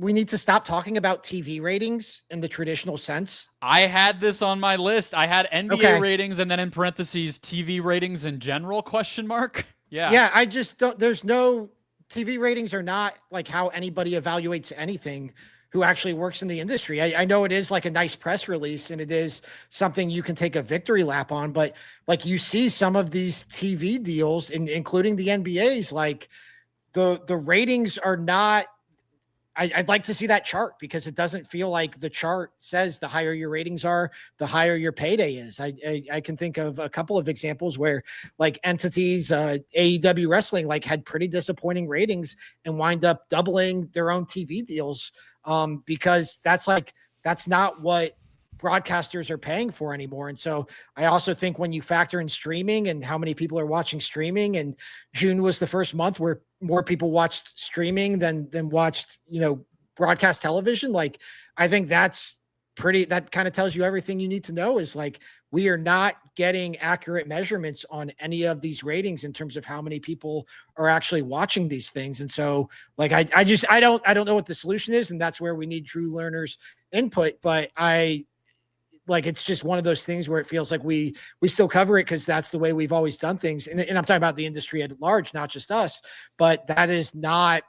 we need to stop talking about TV ratings in the traditional sense. I had this on my list. I had NBA Okay. ratings and then in parentheses TV ratings in general question mark. Yeah. Yeah, I just don't there's no TV ratings are not like how anybody evaluates anything who actually works in the industry. I know it is like a nice press release and it is something you can take a victory lap on, but like you see some of these TV deals, including the NBA's, like the ratings are not. I'd like to see that chart because it doesn't feel like the chart says the higher your ratings are, the higher your payday is. I can think of a couple of examples where like entities, AEW Wrestling, like had pretty disappointing ratings and wind up doubling their own TV deals because that's not what broadcasters are paying for anymore. And so I also think when you factor in streaming and how many people are watching streaming, and June was the first month where more people watched streaming than watched, broadcast television. Like, I think that kind of tells you everything you need to know is like, we are not getting accurate measurements on any of these ratings in terms of how many people are actually watching these things. And so like, I don't know what the solution is. And that's where we need Drew Lerner's input. But it's just one of those things where it feels like we still cover it because that's the way we've always done things. And I'm talking about the industry at large, not just us, but that is not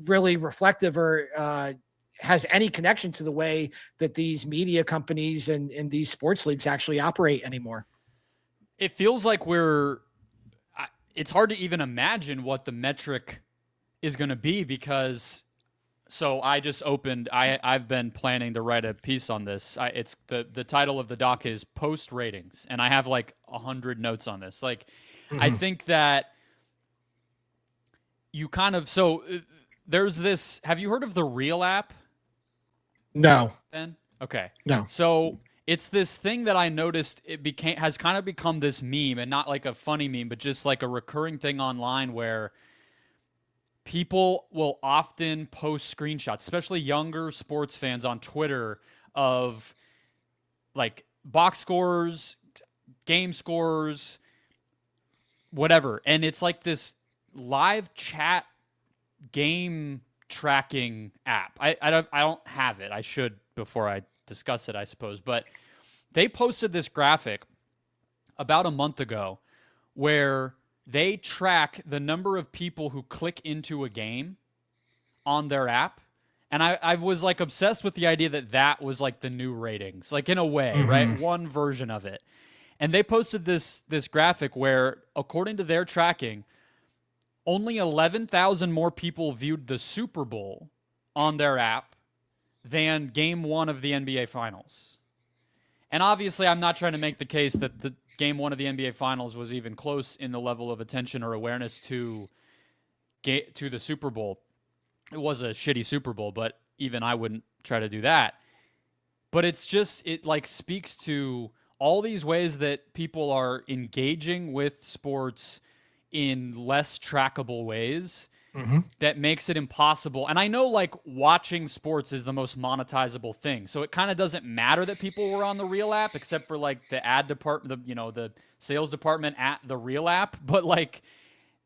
really reflective or has any connection to the way that these media companies and these sports leagues actually operate anymore. It feels like it's hard to even imagine what the metric is going to be because so I just opened. I've been planning to write a piece on this. It's the title of the doc is Post Ratings, and I have like 100 notes on this. Like, I think that you kind of there's this. Have you heard of the Real app? No. Ben? Okay. No. So it's this thing that I noticed has kind of become this meme, and not like a funny meme, but just like a recurring thing online where people will often post screenshots, especially younger sports fans on Twitter, of like box scores, game scores, whatever. And it's like this live chat game tracking app. I don't have it. I should before I discuss it, I suppose. But they posted this graphic about a month ago where they track the number of people who click into a game on their app. And I was like obsessed with the idea that was like the new ratings, like in a way, right? One version of it. And they posted this graphic where, according to their tracking, only 11,000 more people viewed the Super Bowl on their app than Game 1 of the NBA Finals. And obviously, I'm not trying to make the case that the Game 1 of the NBA Finals was even close in the level of attention or awareness to the Super Bowl. It was a shitty Super Bowl, but even I wouldn't try to do that. But it like speaks to all these ways that people are engaging with sports in less trackable ways that makes it impossible. And I know like watching sports is the most monetizable thing. So it kind of doesn't matter that people were on the Real app, except for like the ad department, the sales department at the Real app. But like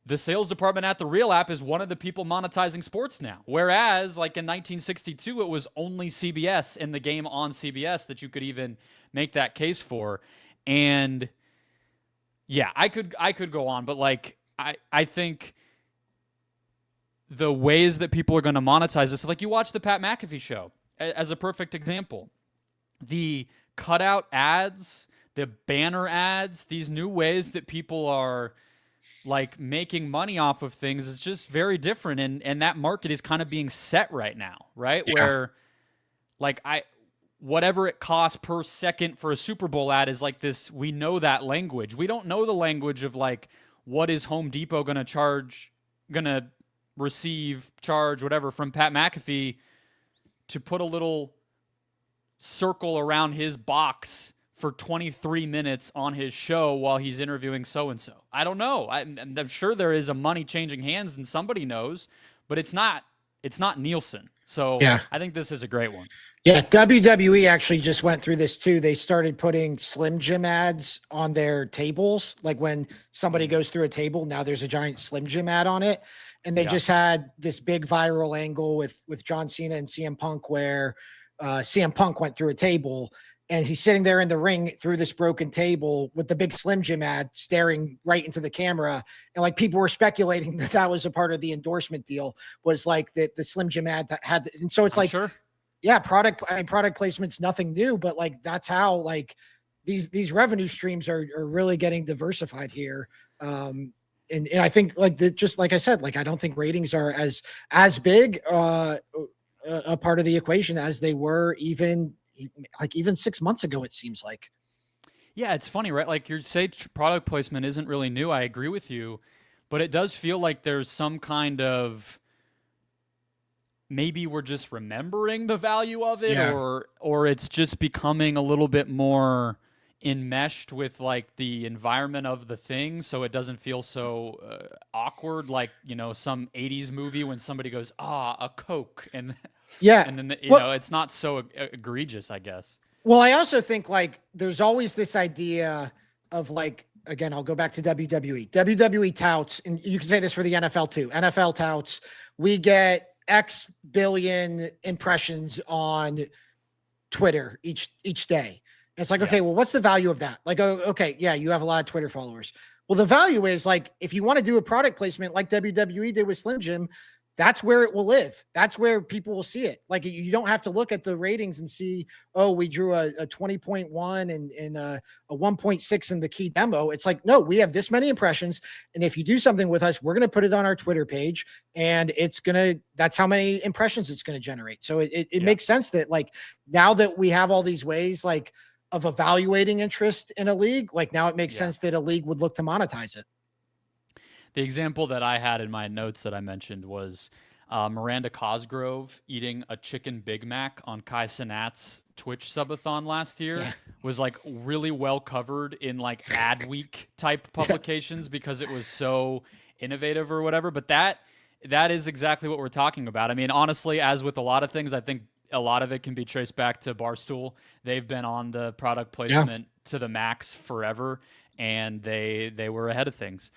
the sales department at the Real app is one of the people monetizing sports now. Whereas like in 1962, it was only CBS and the game on CBS that you could even make that case for. And yeah, I could go on, but like, I think the ways that people are going to monetize this, like you watch the Pat McAfee show as a perfect example. The cutout ads, the banner ads, these new ways that people are like making money off of things is just very different. And that market is kind of being set right now, right? Yeah. Where like whatever it costs per second for a Super Bowl ad is like this, we know that language. We don't know the language of like, what is Home Depot going to charge, whatever, from Pat McAfee to put a little circle around his box for 23 minutes on his show while he's interviewing so-and-so. I don't know. I'm sure there is a money changing hands and somebody knows, but it's not it's not Nielsen. So Yeah. I think this is a great one. Yeah, WWE actually just went through this too. They started putting Slim Jim ads on their tables. Like when somebody Mhm. goes through a table, now there's a giant Slim Jim ad on it. And they Yeah. just had this big viral angle with John Cena and CM Punk where CM Punk went through a table and he's sitting there in the ring through this broken table with the big Slim Jim ad staring right into the camera. And like people were speculating that that was a part of the endorsement deal, was like that the Slim Jim ad that had, and so it's I'm like, sure. yeah, product placement's nothing new, but like that's how like these revenue streams are really getting diversified here. And I think like just like I said, like I don't think ratings are as big a part of the equation as they were even 6 months ago, it seems like. Yeah, it's funny, right? Like you say product placement isn't really new. I agree with you, but it does feel like there's some kind of, maybe we're just remembering the value of it, Yeah. or it's just becoming a little bit more enmeshed with like the environment of the thing, so it doesn't feel so awkward, like, you know, some 80s movie when somebody goes, ah, a Coke, and Yeah. and then you Well, know, it's not so egregious, I guess. Well, I also think like there's always this idea of like, again, I'll go back to WWE. WWE touts, and you can say this for the NFL too. NFL touts, we get X billion impressions on Twitter each day. And it's like, Yeah. okay, well, what's the value of that? Like, oh, okay, yeah, you have a lot of Twitter followers. Well, the value is like if you want to do a product placement like WWE did with Slim Jim, that's where it will live. That's where people will see it. Like you don't have to look at the ratings and see, oh, we drew a 20.1 and a 1.6 in the key demo. It's like, no, we have this many impressions. And if you do something with us, we're going to put it on our Twitter page and that's how many impressions it's going to generate. So it Yeah. makes sense that like now that we have all these ways like of evaluating interest in a league, like now it makes Yeah. sense that a league would look to monetize it. The example that I had in my notes that I mentioned was Miranda Cosgrove eating a chicken Big Mac on Kai Cenat's Twitch subathon last year. Yeah. Was like really well covered in like Adweek type publications because it was so innovative or whatever. But that is exactly what we're talking about. I mean, honestly, as with a lot of things, I think a lot of it can be traced back to Barstool. They've been on the product placement to the max forever, and they were ahead of things.